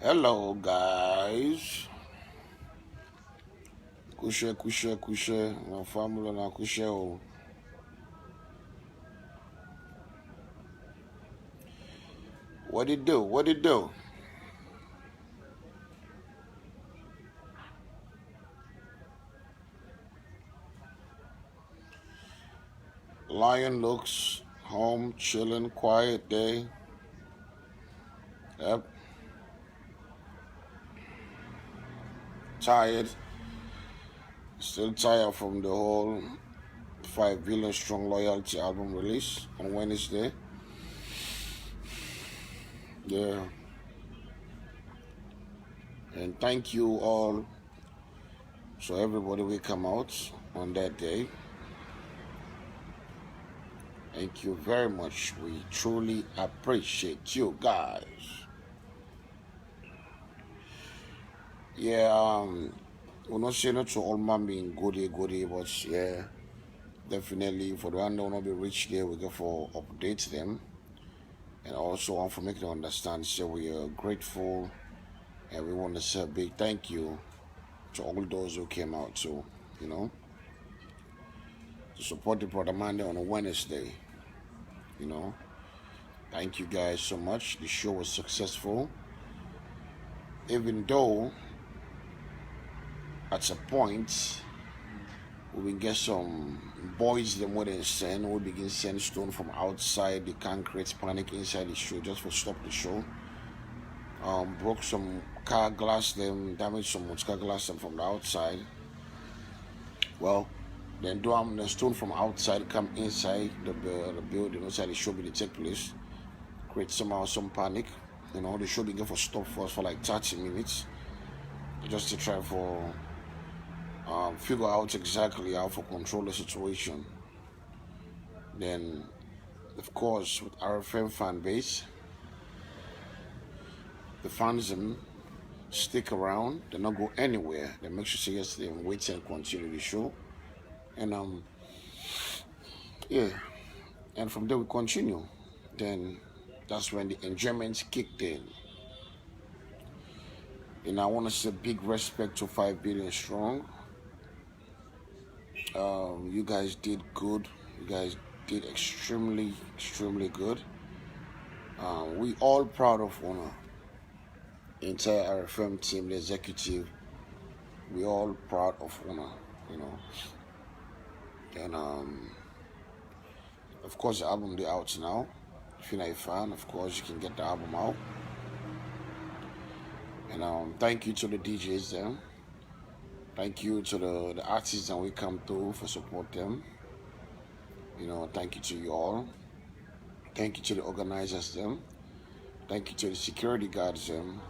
Hello, guys. Kushe. My family na kushe. What it do? Lion looks home, chilling, quiet day. Yep. Tired. Still tired from the whole 5 billion strong loyalty album release on Wednesday. Yeah. And thank you all. So everybody will come out on that day. Thank you very much. We truly appreciate you guys. Yeah, we're not saying it to all man being goody, but yeah, definitely for the one that will not be rich there, we go for update them. And also want to make them understand, so we are grateful and we want to say a big thank you to all those who came out to, to support the brother man on a Wednesday. Thank you guys so much. The show was successful. Even though at a point we will get some boys them more than send, we begin send stone from outside. They can't create panic inside the show just for stop the show. Broke some car glass them, damaged some car glass them from the outside. Well, then the stone from outside come inside the building inside the show be take place. Create somehow some panic. The show begin for stop for us for like 30 minutes. Just to try for figure out exactly how to control the situation. Then, of course, with RFM fan base, the fans them stick around. They not go anywhere. They make sure say yes, they wait and continue the show. And yeah, and from there we continue. Then that's when the enjoyment kicked in. And I want to say big respect to 5 billion strong. You guys did good. You guys did extremely good. We all proud of Honor. The entire RFM team, the executive, we all proud of Honor, And of course the album is out now. If you're not a fan, of course you can get the album out. And thank you to the DJs there. Thank you to the artists that we come through for support them. Thank you to you all. Thank you to the organizers them. Thank you to the security guards them.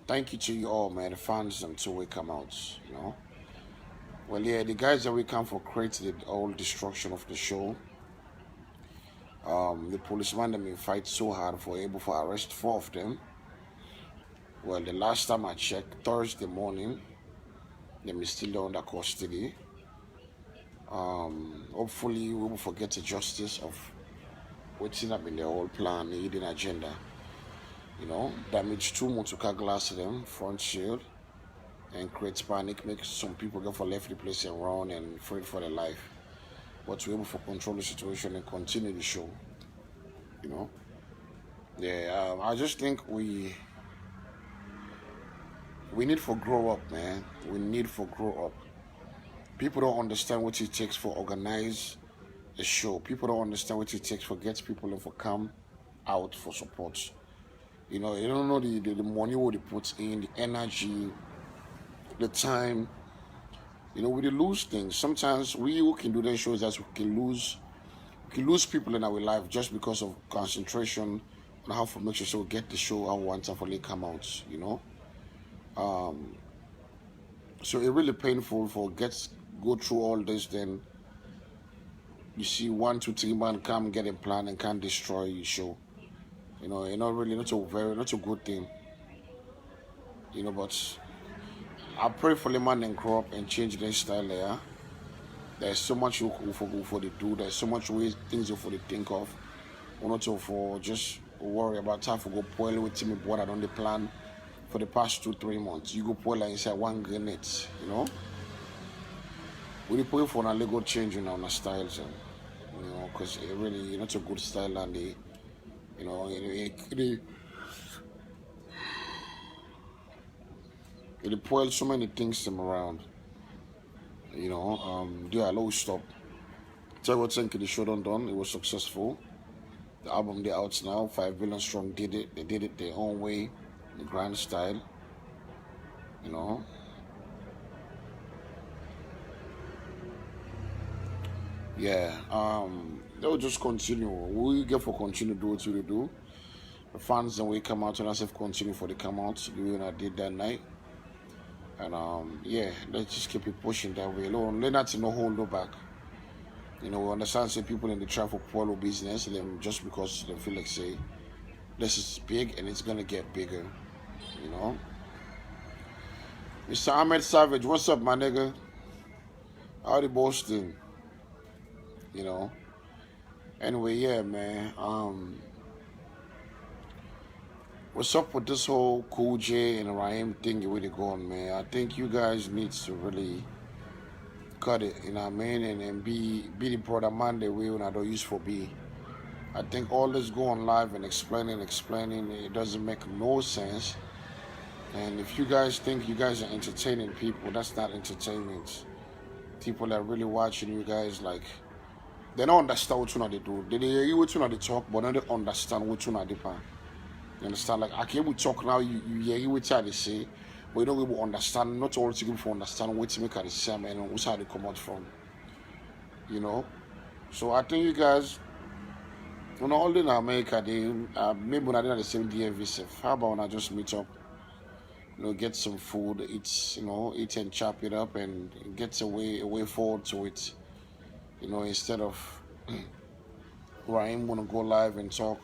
Thank you to you all, man, the fans until we come out, Well, yeah, the guys that we come for created the whole destruction of the show. The policeman that may fight so hard for able to arrest 4 of them. Well, the last time I checked, Thursday morning, they may still under custody. Hopefully, we will forget the justice of what's up in the whole plan, the hidden agenda. Damage 2 motor glass to them, front shield, and create panic, make some people go for left the place and run and afraid for their life. But we're able to control the situation and continue the show. Yeah, I just think we need to grow up, man. We need to grow up. People don't understand what it takes for organize a show. People don't understand what it takes for get people in for come out for support. You don't know the money what they put in, the energy, the time. We lose things. Sometimes we who can do the shows that we can lose people in our life just because of concentration on how to make sure so we get the show how we want to fully come out, So it's really painful for go through all this, then you see 1, 2, 3 man come get a plan and can't destroy your show. Not a good thing. But I pray for the man and grow up and change their style there. There's so much you for the do. There's so much ways things you for the think of. not to for just worry about time for go spoil with me what I don't the plan for the past 2-3 months. You go spoil like inside one grenade, you know. We pray for a Lego change in our styles, and you know, because it really not a good style, and they, you know, it spoils so many things them around. You know, yeah, low stop. Tell what think the show done. It was successful. The album they out now. 5 Billion Strong did it. They did it their own way, the grand style. You know. Yeah. They'll just continue. We get for continue do what we do. The fans then we come out and I say continue for the come out. The way I did that night. And yeah, let's just keep it pushing that way. Let not no hold no back. You know, we understand say people in the traffic polo business, them just because they feel like say this is big and it's gonna get bigger. You know. Mr. Ahmed Savage, what's up, my nigga? How the Boston? You know. Anyway, yeah, man. What's up with this whole Cool J and Raheem thing the way they going, man? I think you guys need to really cut it, you know what I mean, and be the brother man the way when I don't use for be. I think all this going live and explaining, it doesn't make no sense. And if you guys think you guys are entertaining people, that's not entertainment. People that are really watching you guys, like, they don't understand what they do. They hear what they talk, but they don't understand what they do. You understand? Like, I can't talk now, you hear what they say, but you don't really understand, not all to give understand what to make they say, man, and what's how they come out from. You know? So I think you guys, you know, all in America, they maybe when I did the same DMV stuff. How about when I just meet up, you know, get some food, eat, you know, eat and chop it up and get a way forward to it. You know, instead of Ryan wanna go live and talk,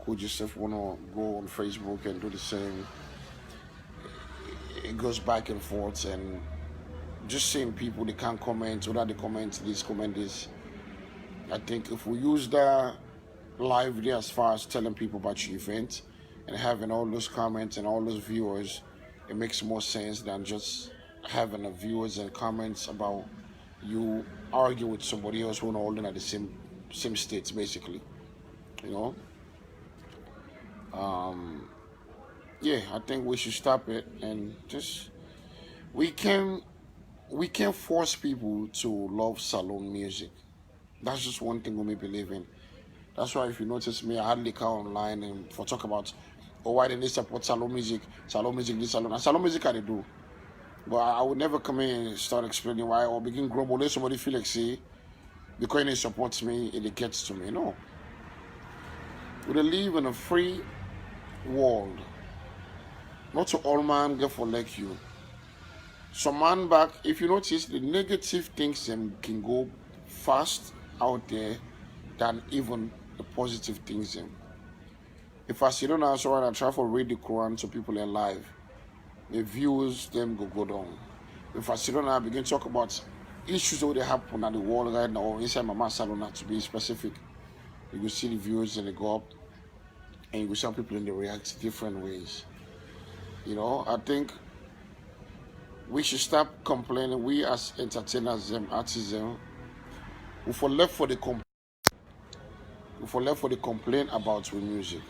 Cool Joseph wanna go on Facebook and do the same. It goes back and forth, and just seeing people they can't comment, without they comment this. I think if we use that live there as far as telling people about your event and having all those comments and all those viewers, it makes more sense than just having the viewers and comments about you argue with somebody else who are all in at the same states, basically. You know. Yeah, I think we should stop it and just we can't force people to love salon music. That's just one thing we may believe in. That's why if you notice me, I hardly come online and for talk about why they support salon music, this salon, and salon music I do. But I would never come in and start explaining why or begin grumble. Let somebody feel like say because they support me, it gets to me. No. We live in a free world. Not to all man get for like you. Some man back, if you notice, the negative things can go fast out there than even the positive things. If I sit down and so I try to read the Quran to people in live, the views them go down. If I sit down and I begin to talk about issues that happen at the world right now, or inside my salon, to be specific, you will see the views and they go up, and you will see people in the react different ways. You know, I think we should stop complaining. We as entertainers, artists, we for left for the complain about with music.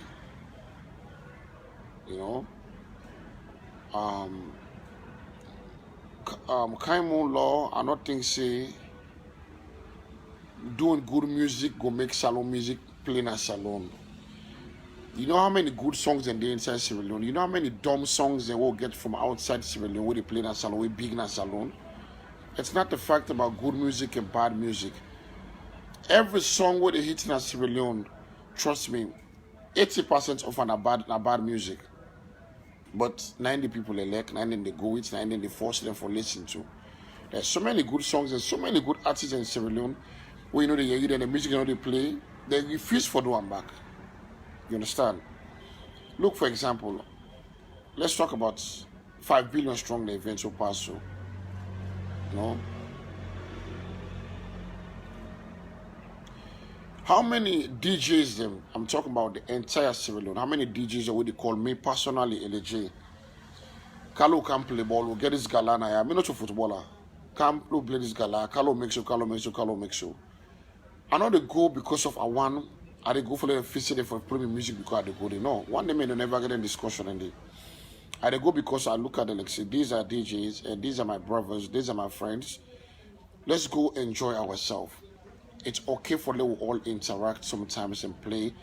You know, Kaimon law, I don't think say doing good music go make salon music playing a salon. You know how many good songs and they inside Sierra Leone? You know how many dumb songs they will get from outside Sierra Leone where they play in a salon, where big in a salon? It's not the fact about good music and bad music. Every song where they hit in a Sierra Leone, trust me, 80% of an bad music. But 90 people elect, 90 they go with, 90 they force them for listening to. There's so many good songs and so many good artists in Sierra Leone where you know they hear it and the music you know they play, they refuse for doing back. You understand? Look, for example, let's talk about 5 Billion Strong, the event will pass through. You know? How many DJs them? I'm talking about the entire Sierra Leone. How many DJs are what they call me personally LJ? Carlo can play ball, we'll get this galana. I'm not a footballer. Can't play this gala. Carlo makes you, Carlo makes you, Carlo makes you. I know they go because of a one. I they go for the visit for playing music because I they go there. No, one day may never get in discussion and they. I they go because I look at them like say these are DJs and these are my brothers, these are my friends. Let's go enjoy ourselves. It's okay for them to all interact sometimes and play.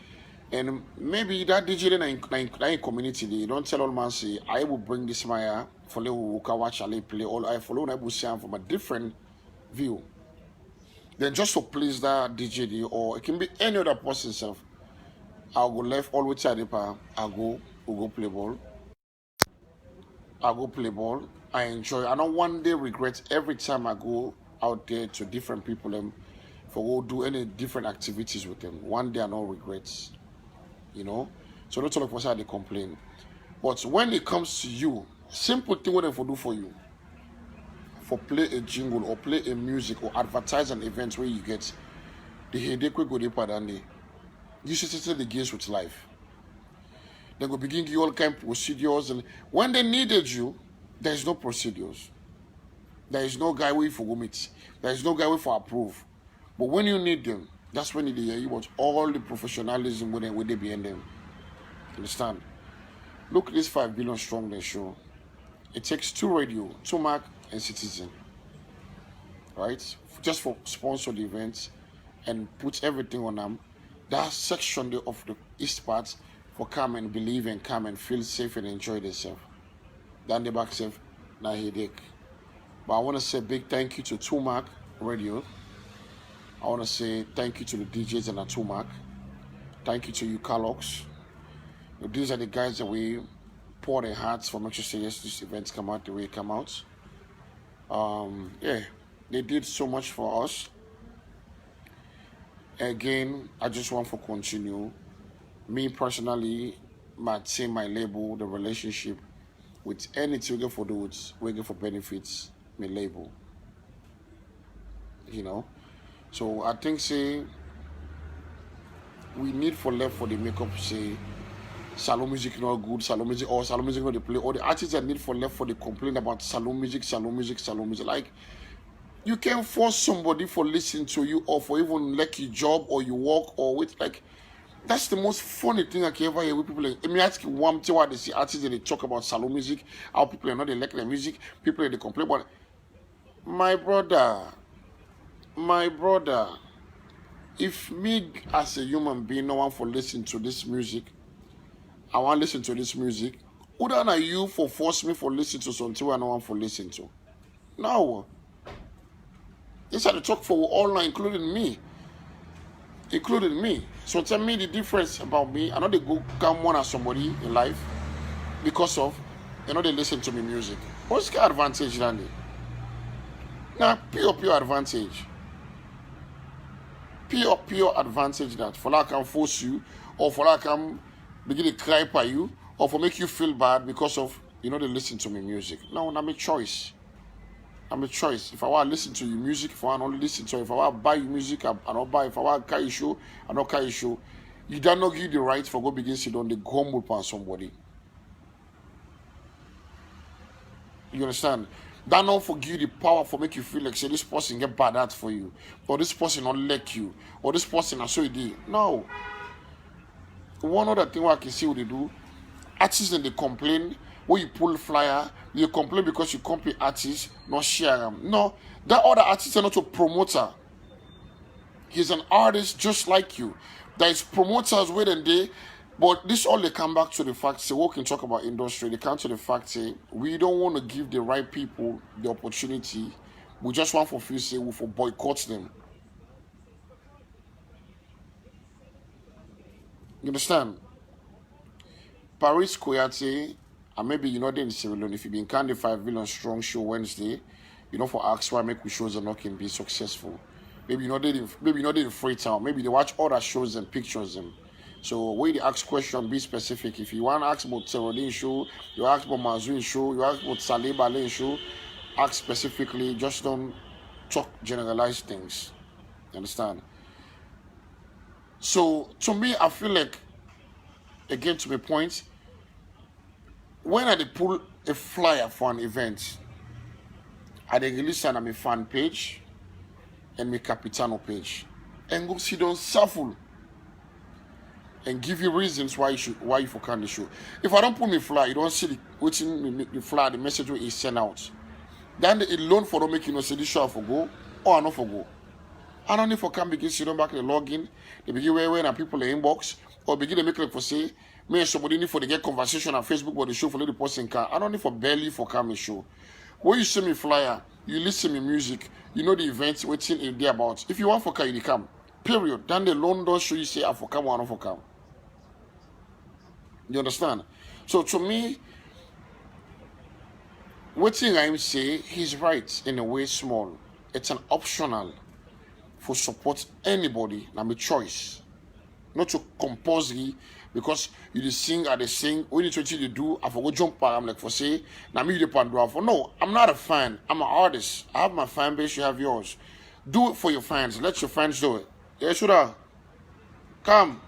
And maybe that DJ in community, they don't tell all man say I will bring this Maya for them who watch Ali play. All I follow I will see from a different view. Then just to please that DJ or it can be any other person self. I'll go left all with Chadipa, we'll go play ball. I'll go play ball. I enjoy. I don't one day regret every time I go out there to different people for go do any different activities with them. One day I no regrets. You know? So not all of us they complain. But when it comes to you, simple thing what they for do for you. For play a jingle or play a music or advertise an event where you get the headache will go deeper than they. You should settle the gears with life. They go begin give you all kind of procedures, and when they needed you, there is no procedures. There is no guy wait for meet. There is no guy wait for approve. But when you need them, that's when they hear you want all the professionalism when they behind them. Understand? Look at this 5 billion strong they show. It takes 2 radio, 2 Mac and Citizen. Right? Just for sponsor the events and put everything on them. That section of the east part for come and believe and come and feel safe and enjoy themselves. Then the back safe, na headache. But I want to say big thank you to Tumac Radio. I want to say thank you to the DJs and Tumac. Thank you to you, Carlox. These are the guys that we pour their hearts for make sure say yes, these events come out the way it come out. Yeah, they did so much for us. Again, I just want to continue. Me personally, my team, my label, the relationship with anything we get for those, we get for benefits, my label. You know? So I think say we need for left for the makeup say salon music not good, salon music not the play. Or the artists that need for left for the complain about salon music. Like you can't force somebody for listening to you or for even like your job or you work or with like that's the most funny thing I can ever hear with people. Like, I mean, ask you one thing why they see artists and they talk about salon music, how people are not they like their music, people they complain about. My brother, if me as a human being no one for listening to this music, I want to listen to this music. Who are you for force me for listening to something I no one for listening to? No. This had to talk for all now, including me. So tell me the difference about me. I know they go come one as somebody in life because of they listen to me music. What's the advantage, Randy? Now pure advantage. Pure advantage that for that I can force you or for that I can begin to cry by you or for make you feel bad because of they listen to me music. No, I'm a choice. If I want to listen to your music, if I want to only listen to it, if I want to buy your music, I don't buy. If I want to carry show, I don't carry show. You don't not give the right for go begin sit on the gum upon somebody. You understand? That not for give you the power for make you feel like say this person get bad at for you, or this person not like you, or this person I saw you did. No. One other thing I can see what they do, artists and they complain. When you pull flyer, you complain because you copy artists, not share them. No, that other artist is not a promoter. He's an artist just like you. There is promoters within there, but this all they come back to the fact, say, we can talk about industry, they come to the fact, say, we don't want to give the right people the opportunity. We just want for free, say, we for boycott them. You understand? Paris Koyate, and maybe you know in Sierra Leone, if you been candy 5 billion strong show Wednesday, for ask why make we shows and not can be successful. Maybe they in Freetown, maybe they watch other shows and pictures them. So when they ask question, be specific. If you want to ask about Terodin show, you ask about Mazuin show, you ask about Saleh Balé show, ask specifically, just don't talk generalized things. You understand? So to me, I feel like, again, to my point, when I dey pull a flyer for an event, I dey release am on my fan page and my Capitano page, and go sit down shuffle and give you reasons why you for can the show. If I don't put me flyer, you don't see the flyer, the message wey e send out. Then the loan for don't make you know say this show I for go or I not for go. I don't need for come begin sit down back the login. They begin where people in inbox or begin to make like for say me and somebody need for the get conversation on Facebook or the show for the person can. I don't need for barely for come show. When you see me flyer, you listen me music, you know the events waiting in there about. If you want for come, you come. Period. Then the loan don't show you say I for come or I not for come. You understand? So to me, what thing I say, he's right in a way small. It's an optional for support anybody. Now my choice. Not to compulsory because you dey sing or they sing. When you try to do, I forgot jump back. I'm like for say, now me the pandora for no, I'm not a fan. I'm an artist. I have my fan base, you have yours. Do it for your fans. Let your fans do it. Yeah, should I? Come.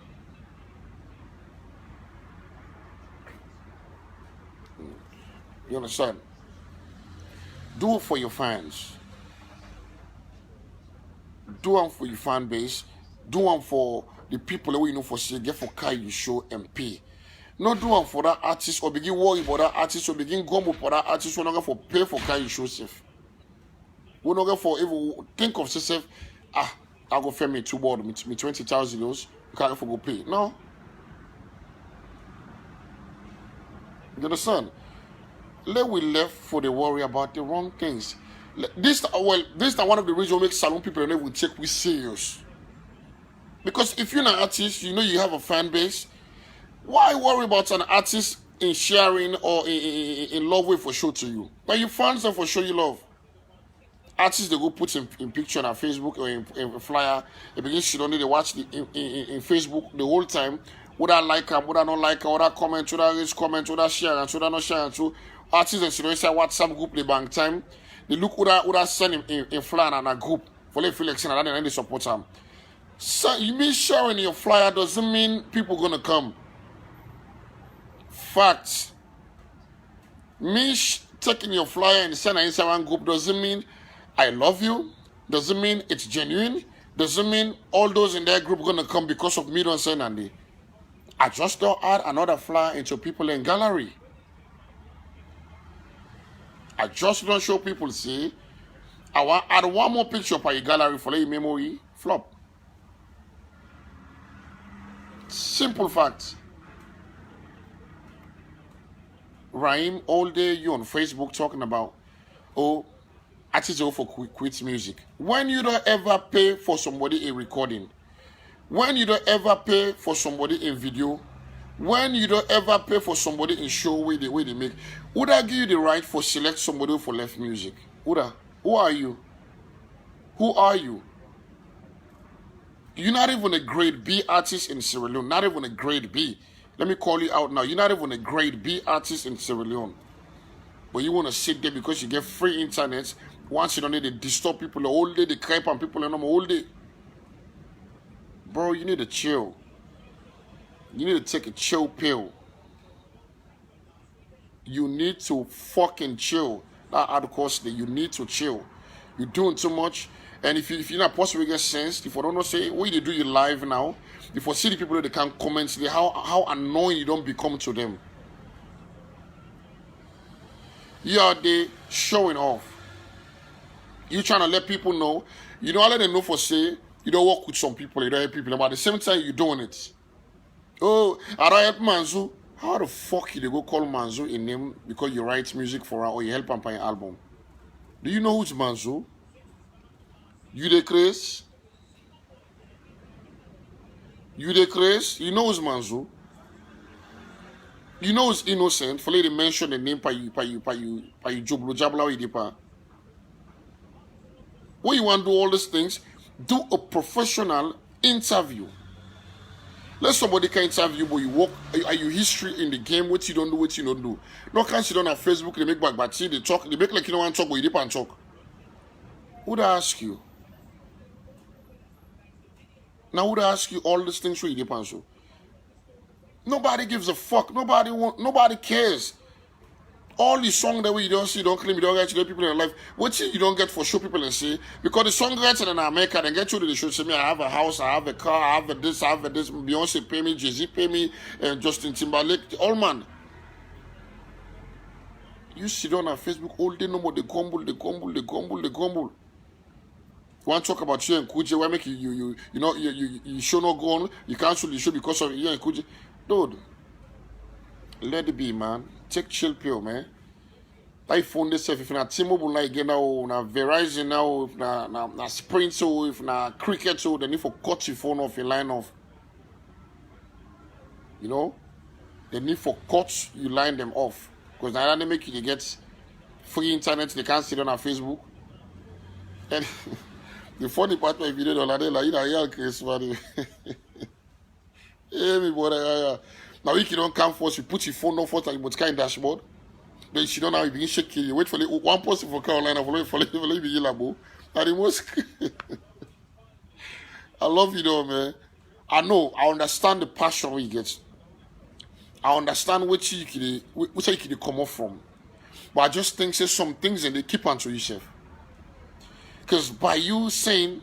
You understand? Do it for your fans. Do it for your fan base. Do it for the people that we know for say get for car you show and pay. Not do it for that artist or begin worry about that artist or begin gumbo for that artist. We're not going for pay for car you show safe. We're not going for even think of yourself. I go pay me 2 board me 20,000 euros. You can't for go pay. No. You understand? Let we left for the worry about the wrong things. This is one of the reasons why make salon people will take we serious. Because if you're an artist, you know you have a fan base. Why worry about an artist in sharing or in love with for show to you? But your fans are for show you love. Artists they go put in picture on Facebook or in flyer. They begin shit on it. They watch in Facebook the whole time. Would I like them? Would I not like them? Would I comment? Would I raise comment? Would I share? And would I not share? And so artists and students say WhatsApp group the bank time. They look would I send him in flyer and a group for they feel like saying that they support them. So you mean sharing your flyer doesn't mean people gonna come. Facts. Me taking your flyer and sending inside one group doesn't mean I love you. Doesn't mean it's genuine. Doesn't mean all those in that group gonna come because of me don't send Andy. I just don't add another flyer into people in gallery. I just don't show people see. I want add one more picture for your gallery for your memory flop. Simple fact. Raheem, all day you on Facebook talking about, oh, artists go for quit music. When you don't ever pay for somebody in recording, when you don't ever pay for somebody in video, when you don't ever pay for somebody in show way they make, would I give you the right for select somebody for left music? Uda, who are you? Who are you? You're not even a grade B artist in Sierra Leone. Not even a grade B. Let me call you out now. You're not even a grade B artist in Sierra Leone. But you want to sit there because you get free internet. Once you don't need to disturb people the whole day, they creep on people and all day. Bro, you need to chill. You need to take a chill pill. You need to fucking chill. That hard course that you need to chill. You're doing too much. And if you're not possible to get sense, if you don't know say what you do you live now, if you see the people that they can comment how annoying you don't become to them. You are there showing off. You trying to let people know. You don't let them know for say you don't work with some people, you don't help people, but at the same time you're doing it. Oh, I don't help Manzu. How the fuck you they go call Manzu a name because you write music for her or you help him by an album? Do you know who's Manzu? You the Chris? You the Chris? You know who's Manzu? You know who's Innocent? For lady mention the name by you Joblo Jabla Idipa. When you want to do all these things, do a professional interview. Let somebody can interview, but you work. Are you history in the game? What you don't do, what you don't do. No can't sit on Facebook. They make back, but see they talk. They make like you don't want to talk, but you dip and talk. Who'd I ask you? Now would I ask you all these things where you depend so? Nobody gives a fuck. Nobody cares. All the song that way you don't see, don't claim, you don't get to the people in your life. What you don't get for show people and say, because the songwriters in America, they get you to the show, say me, I have a house, I have a car, I have a this, I have a this, Beyonce pay me, Jay-Z pay me, and Justin Timberlake, all man. You sit on Facebook all day, no more, they grumble. You want to talk about you and Kuje, why make you show no go on, you cancel the show because of you and Kuje. Dude, let it be, man. Take chill pill, man. Like phone this if na T-Mobile like now, na Verizon now, if na Sprint so, if na Cricket so, then if for cut your phone off, your line off. You know? They need for cut you line them off. Because now they make you get free internet, they can't sit on our Facebook. And the funny part of the video, like, you know, yeah, Chris, buddy. Hey, me brother, now if you don't come first, you put your phone on first and you must kind dashboard. Then you don't know you begin shaking. You wait for one person for Carolina for you begin labo. And the most I love you though, man. I know, I understand the passion where you get. I understand which you can come off from. But I just think say some things and they keep on to yourself. Because by you saying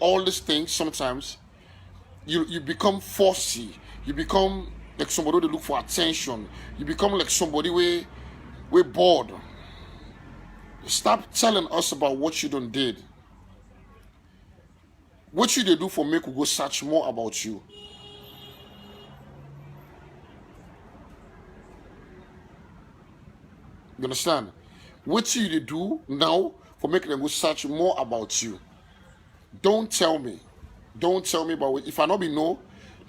all these things, sometimes you become fussy. You become like somebody that look for attention. You become like somebody we bored. Stop telling us about what you done did. What you they do for make we go search more about you. You understand? What you they do now for making them go search more about you. Don't tell me about it. If I not be no,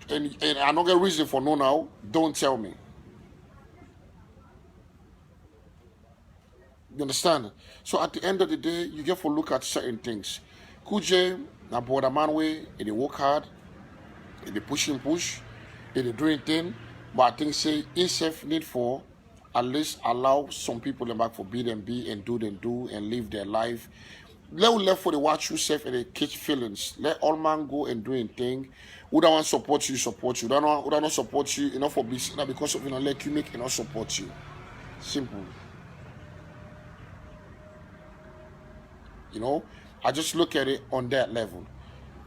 and I not get reason for no now, don't tell me. You understand? So at the end of the day, you get to look at certain things. Kuje, na border man way, they work hard, they push, they doing thing, but I think say himself need for at least allow some people them back for be them be and do and live their life. Let for the watch yourself and they catch feelings. Let all man go and doing thing. Who don't want support you, support you. Who don't support you enough for business, not because of let you make enough support you. Simple. You know, I just look at it on that level.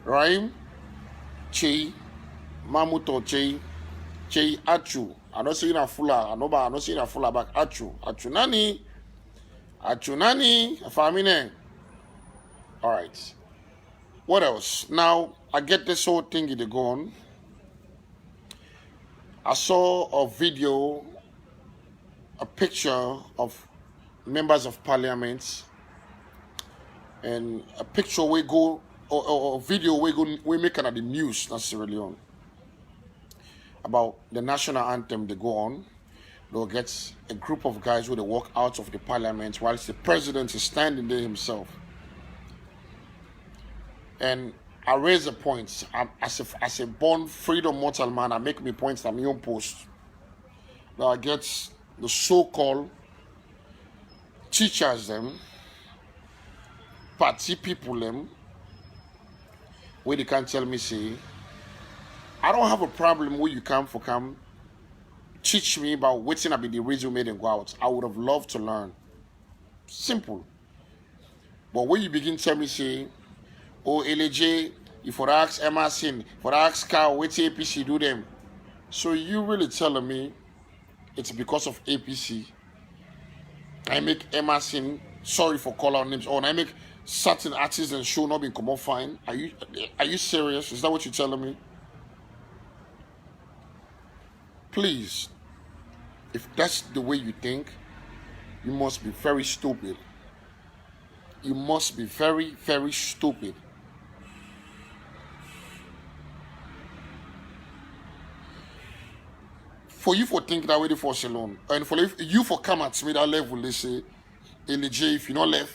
Rhyme, Che, Mamuto Che, Achu. I don't see na fula. I don't see na fula back. Achu nani, famine. All right. What else? Now I get this whole thing in the go on. I saw a video, a picture of members of parliament, and a picture we go or a video we make at the news necessarily on about the national anthem. They go on. They'll get a group of guys who they walk out of the parliament whilst the president is standing there himself. And I raise a point. As a born freedom mortal man, I make me points on my own post. Now I get the so-called teachers them, party people them, where they can tell me say, I don't have a problem where you come teach me about what's gonna be the reason made them go out. I would have loved to learn. Simple. But when you begin to tell me say, oh, LJ, if for ask Emerson, for ask Carl, what's APC do them? So you really telling me it's because of APC? I make Emerson, sorry for calling names, or I make certain artists and show not being come up fine. Are you serious? Is that what you're telling me? Please, if that's the way you think, you must be very stupid. You must be very, very stupid. For you for think that way for alone, and for you for come at me that level, they say, LJ, if you not left,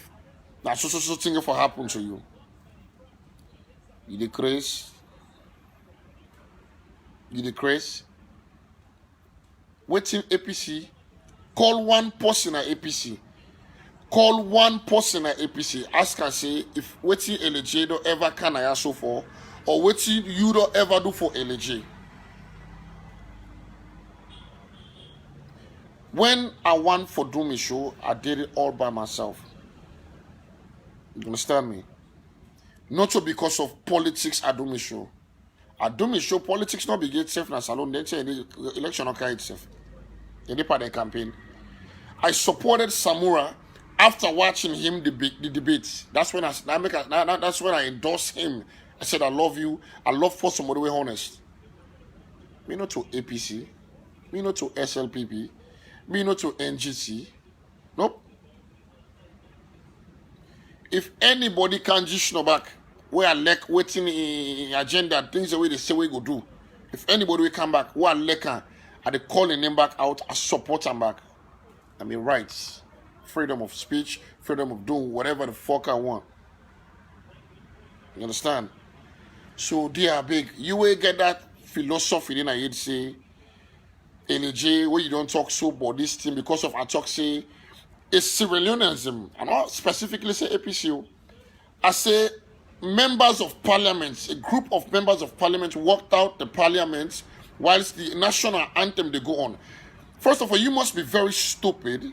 that's so thing for happen to you. You decrease. Waiting APC, call one person at APC. call one person at APC, ask and say if wetin LJ don't ever can I ask for, or wetin you don't ever do for LJ. When I want for do me show, I did it all by myself. You understand me? Not so because of politics I do me show. I do me show politics not be get safe na salon, then say the election not carry itself. In the part of the campaign. I supported Samura after watching him the debates. That's when that's when I endorsed him. I said I love you. I love for somebody we honest. Me not to APC, me not to SLPP, me not to NGC. Nope. If anybody can just know back where I like waiting in agenda, things the way they say we go do. If anybody will come back, where I like I they calling them back out, I support them back. I mean rights, freedom of speech, freedom of doing whatever the fuck I want. You understand? So they are big. You will get that philosophy then I'd say LJ where you don't talk so about this thing because of I talk say it's Sierra Leoneism. I not specifically say APCO. I say members of parliament, a group of members of parliament walked out the parliament whilst the national anthem they go on. First of all, you must be very stupid.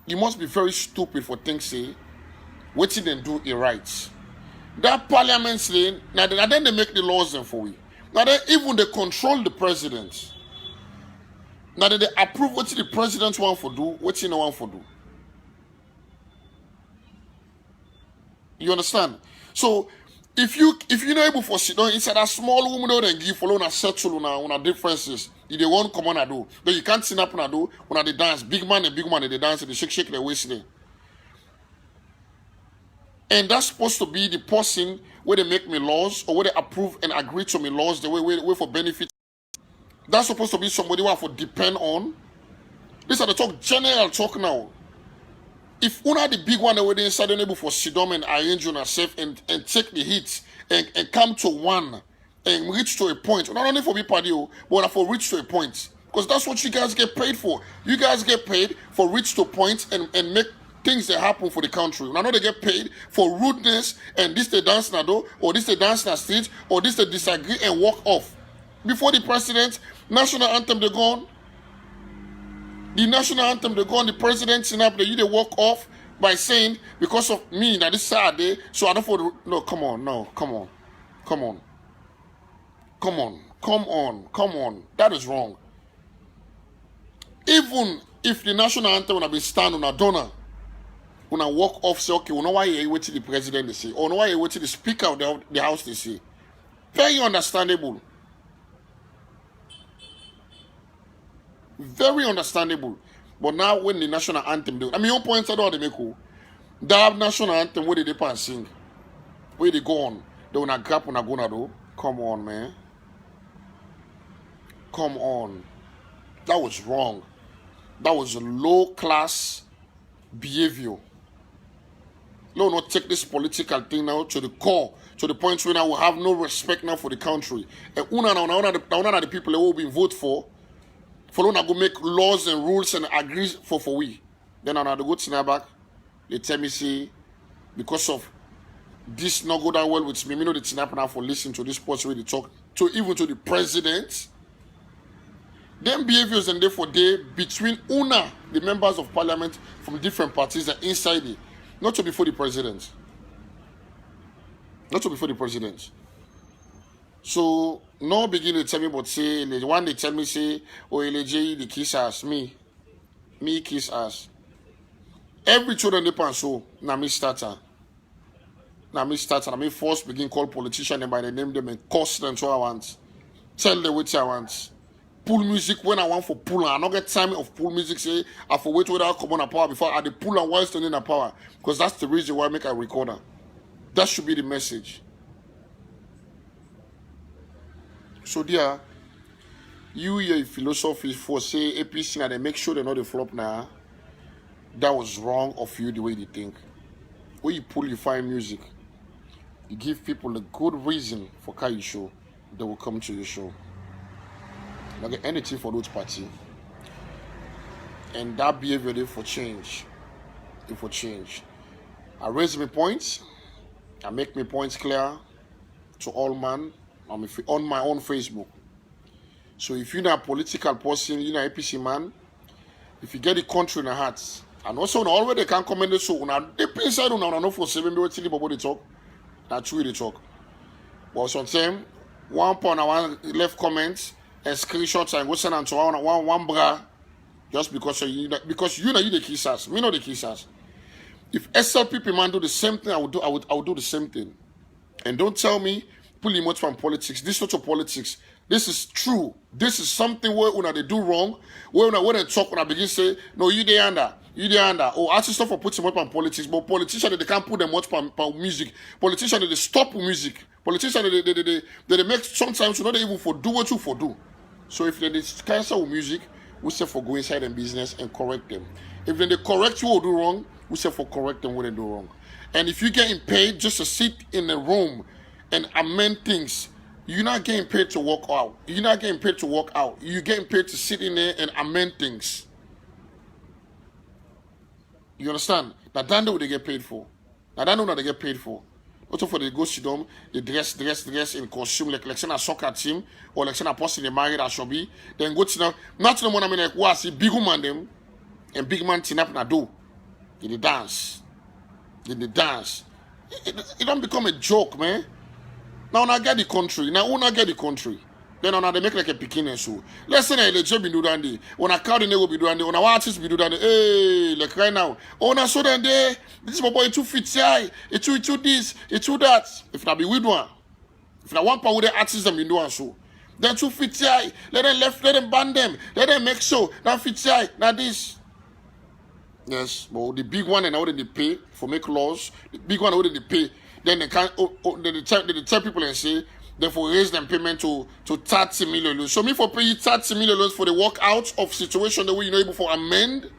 You must be very stupid for things say what you then do it right. That parliament saying now then they make the laws then for you. Now then even they control the president. Now that they approve what the president want for do, what he no want for do. You understand? So if you're not able to sit down inside a small woman and give follow and settle on a differences, if they want come on and do, then you can't sit up and do when they dance. Big man, they dance, they shake their waist there. And that's supposed to be the person where they make me laws or where they approve and agree to me laws the way for benefit. That's supposed to be somebody who have to depend on. These are the talk, general talk now. If una the big one that they inside able for sit down and arrange on yourself and take the hits and come to one and reach to a point. Not only for be party, but for reach to a point. Because that's what you guys get paid for. You guys get paid for reach to point and make things that happen for the country. Now they get paid for rudeness and this they dance na do, or this they dance na street, or this they disagree and walk off. Before the president, national anthem they gone. The national anthem they gone, the president sit up, they walk off by saying, because of me, now this Saturday, so I don't for no, come on, no, come on. Come on. Come on. Come on. Come on. That is wrong. Even if the national anthem will be stand on a donor, when I walk off, say, okay, we know why you wait till the president they say, or know why you wait till the speaker of the house they say. Very understandable. Very understandable. But now when the national anthem do, I mean, your points are all they make cool. That national anthem where they pass sing, where they go on, they wanna grab on a gonna do. Come on, man. Come on. That was wrong. That was a low class behavior. Let not take this political thing now to the core, to the point where now we have no respect now for the country. And una the people that will be vote for not go make laws and rules and agree for we. Then I go to back. They tell me say because of this not go down well with me know the tinap now for listening to this post where they talk to even to the president. Them behaviors and therefore they between una the members of parliament from different parties are inside it. Not to before the president. Not to before the president. So no begin to tell me but say the one they tell me say oh LJ the kiss ass me kiss ass. Every children they pan so na me starter. Na me first begin call politician and by the name them and curse them so I want. Tell them what I want. Pull music when I want for pull and I don't get time of pull music say I for wait without come on a power before I the pull and while standing a power. Because that's the reason why I make a recorder. That should be the message. So dear, your philosophy for say APC and they make sure they're not a flop now. That was wrong of you the way you think. When you pull you find music, you give people a good reason for car you show, they will come to your show. Not get anything for those party. And that behavior there for change. it will change. I raise my points. I make my points clear to all man. I'm on my own Facebook. So if you're not a political person, you're not a APC man, if you get the country in the hearts, and also already can commend it so now deep inside on no for 7 minutes about the talk. That's true the talk. But sometimes one point I want left comments and screenshots and go send them to one bra just because you know you the kissers. Me know the kissers. If SLPP man do the same thing, I would do the same thing. And don't tell me pull him out from politics. This is not your politics. This is true. This is something where when they do wrong, when they talk, when I begin say, no, you there under. Oh, artists not for putting them on politics, but politicians they can't put them much on music. Politicians they stop music. Politicians they make sometimes you know they even for do what you for do. So if they cancel music, we say for go inside them business and correct them. If they correct you or do wrong, we say for correct them when they do wrong. And if you're getting paid just to sit in a room and amend things, you're not getting paid to walk out. You're not getting paid to walk out. You're getting paid to sit in there and amend things. You understand? Now that's what they get paid for. Now that's what they get paid for. Also for the go sit down, they dress and consume like a soccer team or like a person they married at Shobi. Then go to now. Not to the one I mean like what see big woman them and big man tin up na do. In the dance. It don't become a joke, man. Now when I get the country, then when they make like a beginner so. Let's say na legit be do that day. When I count the will be doing that, when I artist be do that, hey, like right now. Oh, na so then there. This is my boy. It too fit high. It too this. It too that. If na be with one, if na one part with the artists them be doing so, then too fit high. Let them ban them. Let them make sure that fit high. Now this. Yes, but the big one and how they pay for make laws. The big one how they pay. Then they can't. They tell people and say. Therefore, raise them payment to 30 million. So me for pay you 30 million for the workout of situation that we able for amend.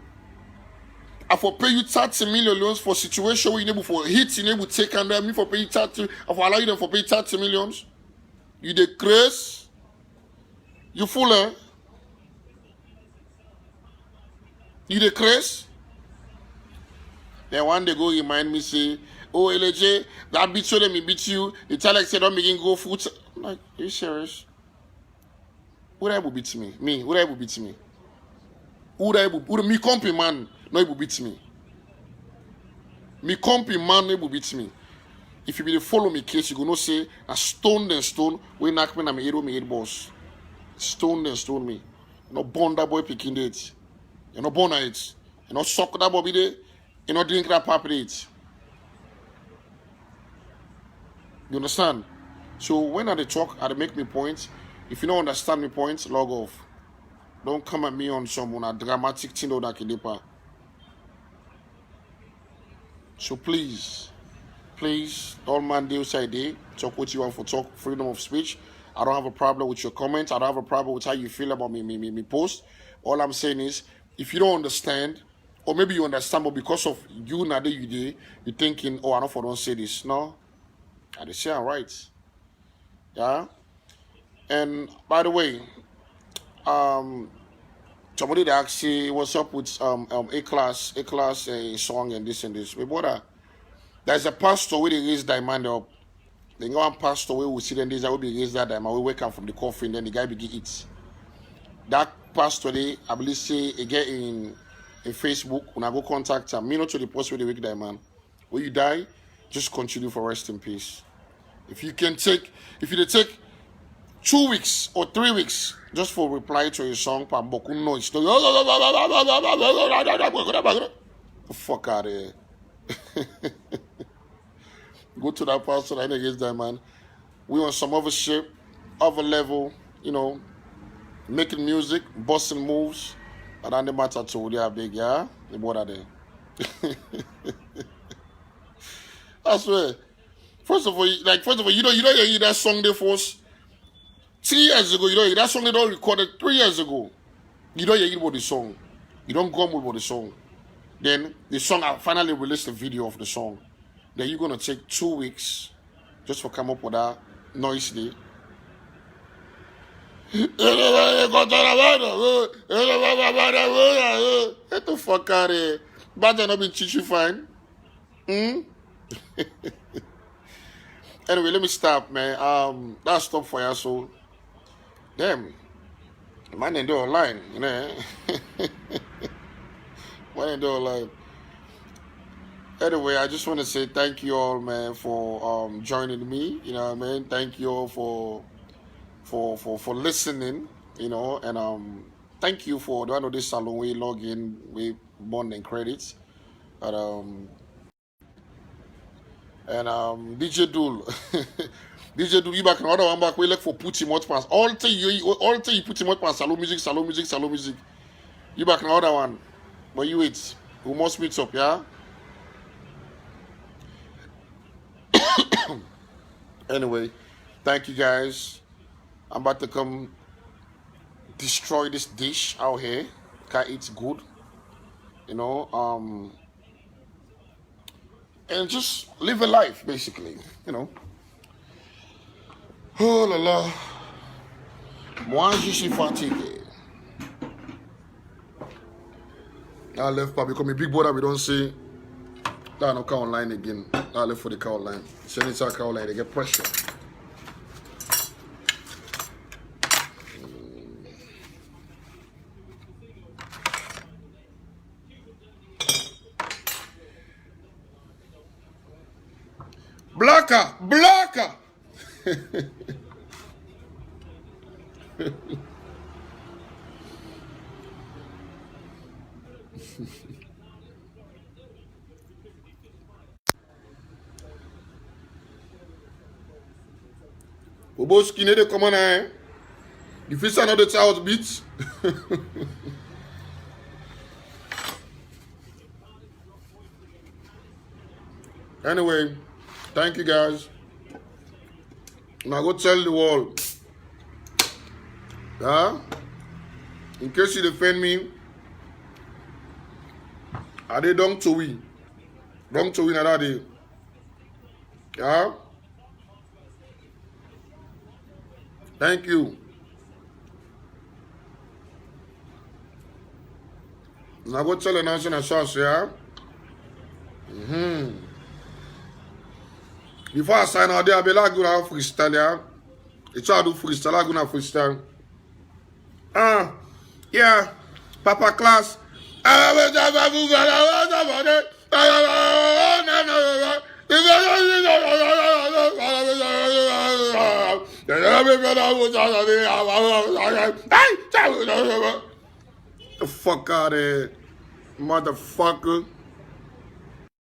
I for pay you 30 million for situation where you able for hit you able take under me for pay you 30. I for allow you them for pay 30 millions. You decrease. You fool eh? You decrease. Then one day go remind me say. Oh, LJ, that beat you, let me beat you. The Alex said, don't begin go foot. I'm like, are you serious? Who that will beat me? Me. Who that will beat me? Me compy man, no, will beat me. Me compy man, no, will beat me. If you be follow me case, you gonna say, a stone then stone, we knock me na me head boss. Stone then stone me. You know, born that boy picking it. You know, born it. You know, suck that boy there. You know, drink that pap it. You understand? So when I talk, I make me points. If you don't understand me points, log off. Don't come at me on some dramatic thing or that. So please, all man deal side day, talk what you want for talk, freedom of speech. I don't have a problem with your comments. I don't have a problem with how you feel about me post. All I'm saying is, if you don't understand, or maybe you understand, but because of you now you're thinking, oh, I don't say this. No. I just say I'm right. Yeah. And by the way, somebody that actually what's up with A-Class song and this. My brother, there's a pastor where they raise diamond up. They go one pastor where we see them days that will be raised that diamond. We wake up from the coffin, then the guy begin eat. That pastor they I believe say again in Facebook when I go contact him, me not to the post where they wake diamond. When you die, just continue for rest in peace. If you take 2 weeks or 3 weeks just for reply to a song, fuck out of here. Go to that pastor and against that man. We on some other shit, other level, you know, making music, busting moves, and then the matter to they are big, yeah? What are they? I swear. First of all, you don't hear that song there for us 3 years ago. You don't hear that song they don't recorded 3 years ago. You don't hear about the song. You don't go about the song. Then the song I finally released the video of the song. Then you're gonna take 2 weeks just for come up with that noise day. Get the fuck out of here. Badger not been teach you fine. Hmm? Anyway, let me stop, man. That's stop for you. So, damn, man, they do online, you know. Man, they do online. Anyway, I just want to say thank you all, man, for joining me. You know what I mean? Thank you all for listening. You know, and thank you for the one of this salon we log in with bond and credits. And DJ Dul. DJ Dul, you back another one back. We look for put him what pass. All thing you put him what pass. Salon music, salon music, salon music. You back another one. But you wait. We must meet up, yeah? Anyway, thank you guys. I'm about to come destroy this dish out here. Cause it's good. You know, and just live a life, basically. You know. Oh la la. Moi, je suis fatigué. I left Papa become a big brother. We don't say that no car online again. I left for the car online. Send it to our car online. They get pressure. Blocker, blocker. Bobo skinny de comment hein? You feel some of the child beats? Anyway, thank you guys. Now go tell the world. Yeah? In case you defend me, I did don't to win. Don't to win another day. Yeah? Thank you. Now go tell the national source, yeah? Before I sign out there, I'll be like, do a freestyle, yeah? It's all do freestyle, I'm gonna freestyle. Yeah, Papa class. The fuck out of here, motherfucker.